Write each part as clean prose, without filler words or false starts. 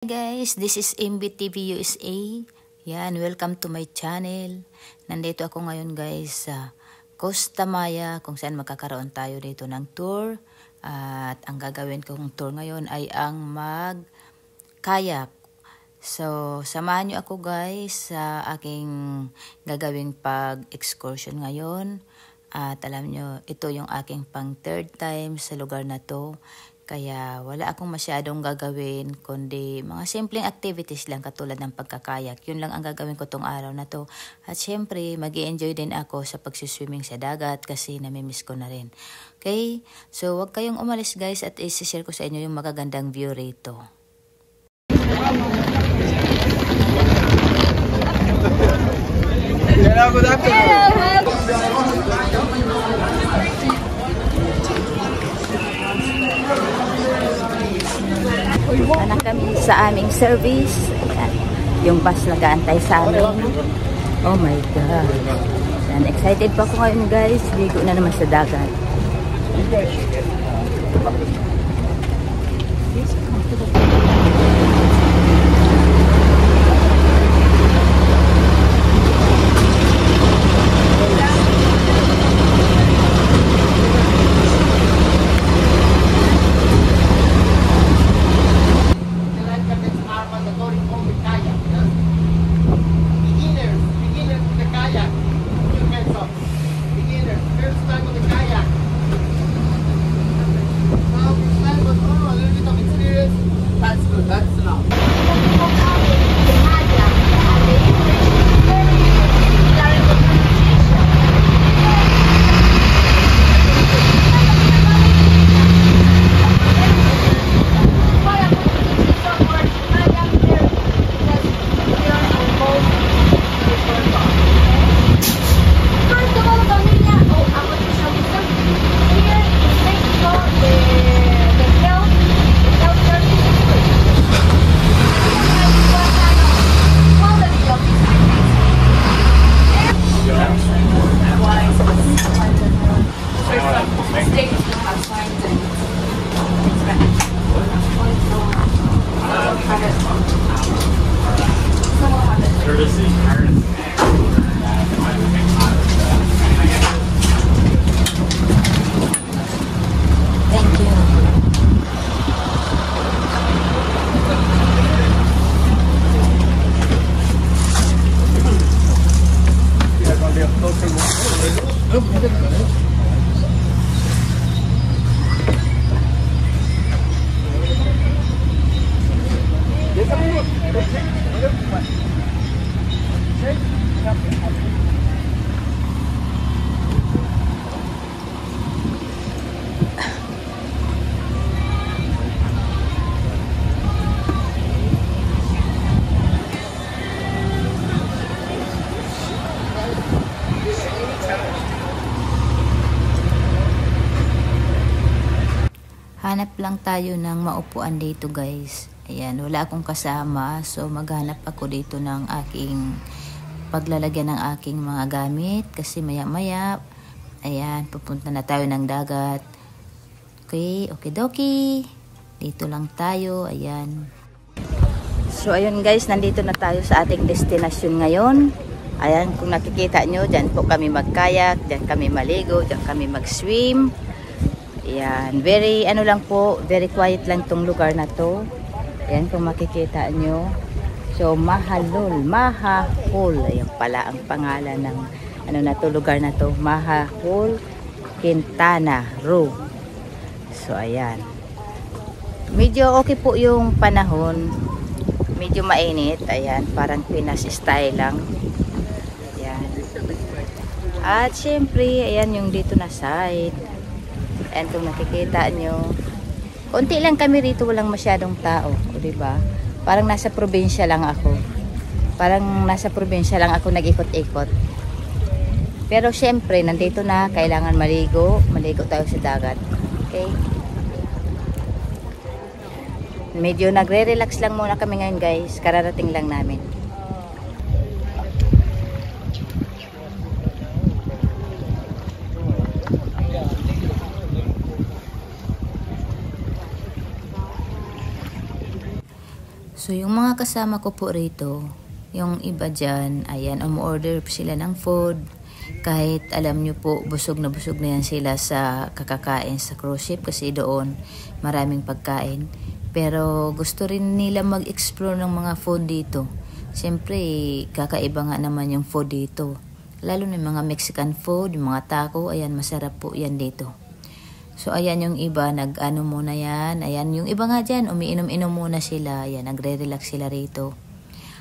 Guys, this is MBTV USA. Yan, welcome to my channel. Nandito ako ngayon guys sa Costa Maya kung saan magkakaroon tayo dito ng tour. At ang gagawin kong tour ngayon ay ang mag-kayak. So, samahan nyo ako guys sa aking gagawing pag-excursion ngayon. At alam nyo, ito yung aking pang third time sa lugar na to. Kaya wala akong masyadong gagawin kundi mga simpleng activities lang katulad ng pagkakayak. Yun lang ang gagawin ko tong araw na to. At syempre, mag-i-enjoy din ako sa pagsiswimming sa dagat kasi namimiss ko na rin. Okay? So, wag kayong umalis guys at isi-share ko sa inyo yung magagandang view rito. Anak kami sa aming service. Ayan. Yung bus nag-aantay sa amin. Oh my God. Ayan. Excited pa ako ngayon guys. Ligo na naman sa dagat. Hanap lang tayo ng maupuan dito guys. Ayan, wala akong kasama. So, maghanap ako dito ng aking paglalagyan ng aking mga gamit. Kasi maya-maya, ayan, pupunta na tayo ng dagat. Okay, okidoki. Dito lang tayo, ayan. So, ayun guys, nandito na tayo sa ating destinasyon ngayon. Ayan, kung nakikita nyo, dyan po kami magkayak, dyan kami maligo, dyan kami mag-swim. Ayan, very ano lang po, very quiet lang tong lugar na to. Ayan, kung makikita nyo. So, Mahalul, Mahahul. Ayan pala ang pangalan ng ano na to, lugar na to. Mahahul, Quintana Roo. So, ayan. Medyo okay po yung panahon. Medyo mainit. Ayan, parang Pinas style lang. Ayan. At syempre, ayan yung dito na side. And kung nakikita nyo, konti lang kami rito, walang masyadong tao, diba? Parang nasa probinsya lang ako. Parang nasa probinsya lang ako nag-ikot-ikot. Pero syempre, nandito na, kailangan maligo tayo sa dagat. Okay? Medyo nagre-relax lang muna kami ngayon guys, kararating lang namin. So, yung mga kasama ko po rito, yung iba dyan, ayan, umu-order sila ng food. Kahit alam nyo po, busog na yan sila sa kakakain sa cruise ship kasi doon maraming pagkain. Pero gusto rin nila mag-explore ng mga food dito. Siyempre, kakaiba nga naman yung food dito. Lalo na yung mga Mexican food, yung mga taco, ayan, masarap po yan dito. So, ayan yung iba, nag-ano muna yan. Ayan, yung iba nga dyan, umiinom-inom muna sila. Ayan, nagre-relax sila rito.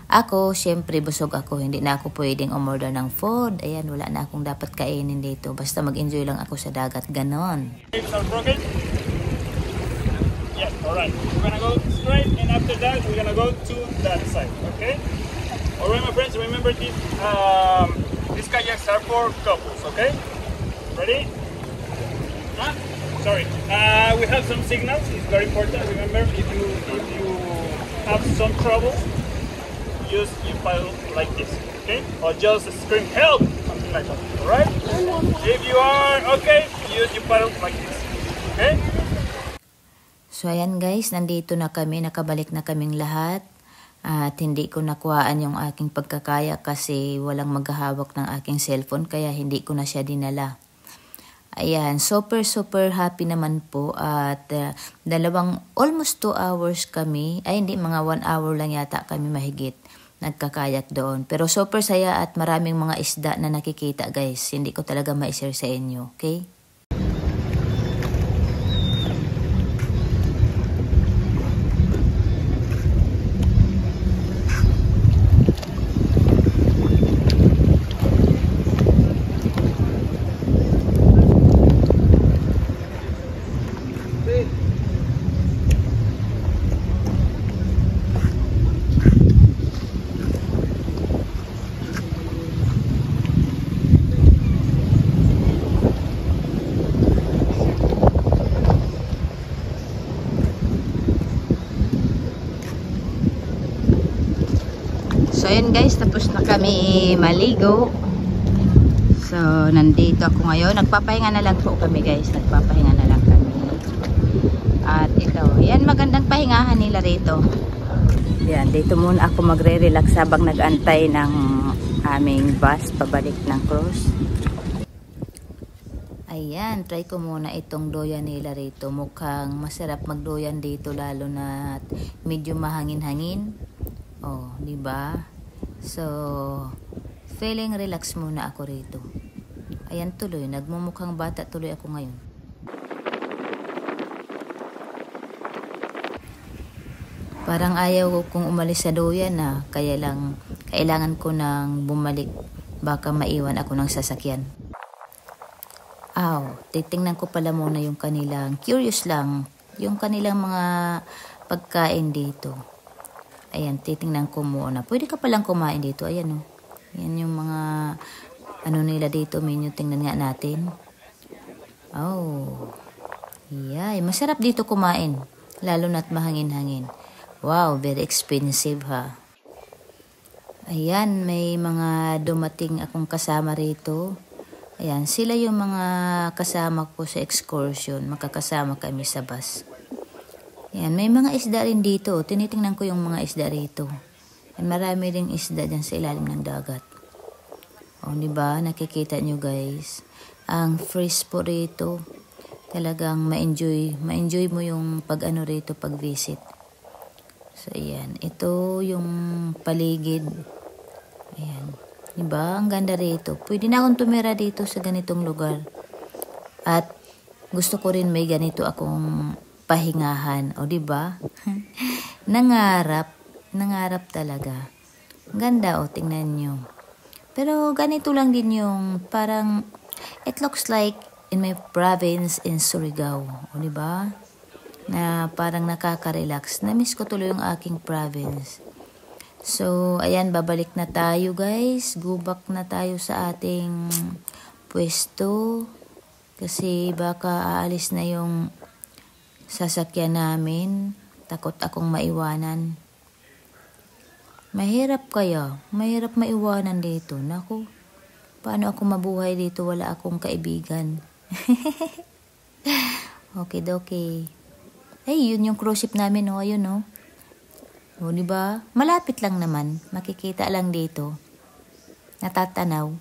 Ako, syempre, busog ako. Hindi na ako pwedeng umorder ng food. Ayan, wala na akong dapat kainin dito. Basta mag-enjoy lang ako sa dagat. Ganon. Yes, alright. We're gonna go straight, and after that, we're gonna go to that side, okay? Alright, my friends, remember these kayaks are for couples, okay? Ready? Huh? Sorry. We have some signals. It's very important. Remember, if you have some trouble, you paddle like this, okay? Or just scream help, something like that. Alright? If you are okay, use your paddle like this, okay? So, ayan guys, nandito na kami, nakabalik na kaming lahat. At hindi ko nakuhaan yung aking pagkakaya kasi walang maghahawak ng aking cellphone, kaya hindi ko na siya dinala. Ayan, super happy naman po at almost 2 hours kami, ay hindi, mga 1 hour lang yata kami mahigit nagkakayak doon. Pero super saya at maraming mga isda na nakikita guys, hindi ko talaga ma-share sa inyo, okay? So, ayan guys, tapos na kami maligo. So, nandito ako ngayon. Nagpapahinga na lang po kami guys. Nagpapahinga na lang kami. At ito, yan magandang pahingahan nila rito. Yan, dito muna ako magre-relax habang nag-antay ng aming bus pabalik ng cruise. Ayan, try ko muna itong doyan nila rito. Mukhang masarap magdoyan dito lalo na medyo mahangin-hangin. Oh, di ba? So, feeling relax muna ako rito. Ayan tuloy, nagmumukhang bata tuloy ako ngayon. Parang ayaw kong umalis sa doyan na, kaya lang kailangan ko nang bumalik, baka maiwan ako ng sasakyan. Titingnan ko pala muna yung kanilang, curious lang, yung kanilang mga pagkain dito. Ayan, titingnan ko muna. Pwede ka palang kumain dito. Ayan o. Ayan yung mga ano nila dito. Menu, tingnan nga natin. Oh. Yay. Masarap dito kumain. Lalo na't mahangin-hangin. Wow, very expensive ha. Ayan, may mga dumating akong kasama rito. Ayan, sila yung mga kasama ko sa excursion. Makakasama kami sa bus. Yan, may mga isda rin dito. Tinitingnan ko yung mga isda rito. Yan, marami ring isda dyan sa ilalim ng dagat. O, diba? Nakikita nyo guys. Ang fresh po rito. Talagang ma-enjoy mo yung pag-ano rito, pag-visit. So, ayan. Ito yung paligid. Ayan. Diba? Ang ganda rito. Pwede na akong tumira dito sa ganitong lugar. At gusto ko rin may ganito akong pahingahan. O, diba? Nangarap talaga. Ganda, o, tingnan nyo. Pero, ganito lang din yung parang, it looks like in my province in Surigao. O, diba? Na parang nakaka-relax. Na-miss ko tuloy yung aking province. So, ayan, babalik na tayo, guys. Go back na tayo sa ating pwesto. Kasi baka aalis na yung sasakyan namin. Takot akong maiwanan. Mahirap kaya. Mahirap maiwanan dito. Naku, paano ako mabuhay dito? Wala akong kaibigan. Okay. Ay, yun yung cruise ship namin, no? Ayun, no? O, diba? Malapit lang naman. Makikita lang dito. Natatanaw.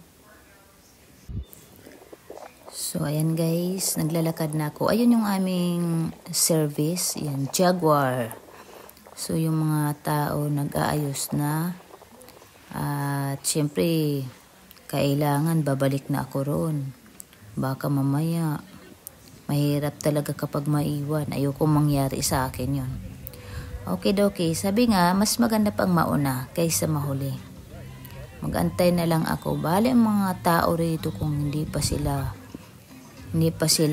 So, ayan guys. Naglalakad na ako. Ayun yung aming service. Ayan, Jaguar. So, yung mga tao nag-aayos na. At, syempre, kailangan babalik na ako roon. Baka mamaya, mahirap talaga kapag maiwan. Ayoko mangyari sa akin yon. Okay, sabi nga, mas maganda pang mauna kaysa mahuli. Mag-antay na lang ako. Bale ang mga tao rito kung hindi pa sila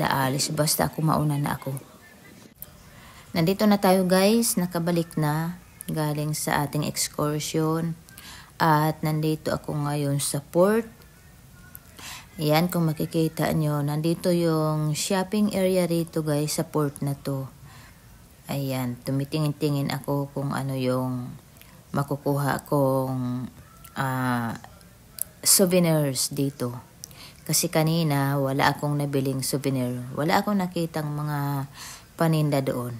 alis. Basta ako mauna na ako. Nandito na tayo guys. Nakabalik na. Galing sa ating excursion. At nandito ako ngayon sa port. Ayan, kung makikita nyo. Nandito yung shopping area rito guys sa port na to. Ayan, tumitingin-tingin ako kung ano yung makukuha kong souvenirs dito. Kasi kanina wala akong nabiling souvenir. Wala akong nakitang mga paninda doon.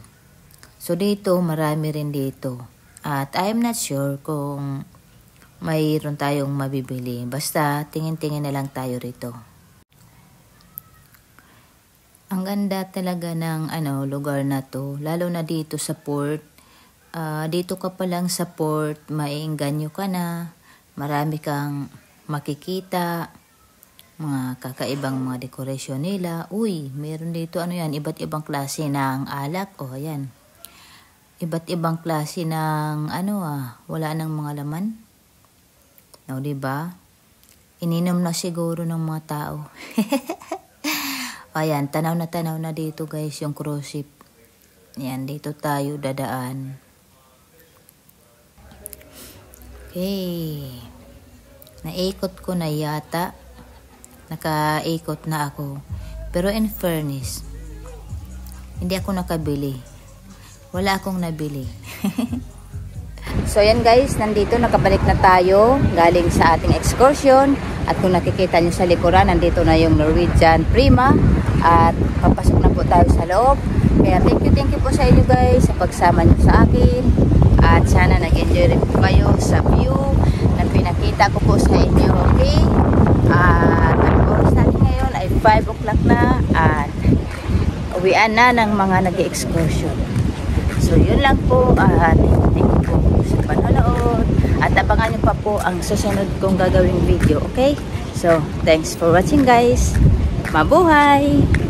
So dito, marami rin dito. At I'm not sure kung mayroon tayong mabibili. Basta tingin-tingin na lang tayo rito. Ang ganda talaga ng lugar na to, lalo na dito sa port. Dito ka pa lang sa port, maiengganyo ka na, marami kang makikita, mga kakaibang mga dekorasyon nila. Uy, meron dito iba't ibang klase ng alak. O, ayan. Iba't ibang klase ng wala nang mga laman. No, diba? Ininom na siguro ng mga tao. Ayan, tanaw na dito guys yung cruise ship. Ayan, dito tayo dadaan. Okay. Naikot ko na yata. Nakaikot na ako. Pero in fairness, hindi ako nakabili. Wala akong nabili. So yan guys, nandito nakabalik na tayo galing sa ating excursion. At kung nakikita nyo sa likuran, nandito na yung Norwegian Prima. At papasok na po tayo sa loob. Kaya thank you po sa inyo guys sa pagsama nyo sa akin. At sana nag-enjoy rin po kayo sa view na pinakita ko po sa inyo. Okay? At ang oras natin ngayon ay 5 o'clock na. At uwian na ng mga nag-excursion. So yun lang po. At thank you po sa panonood. At abangan nyo pa po ang susunod kong gagawing video. Okay? So thanks for watching guys. Mabuhay!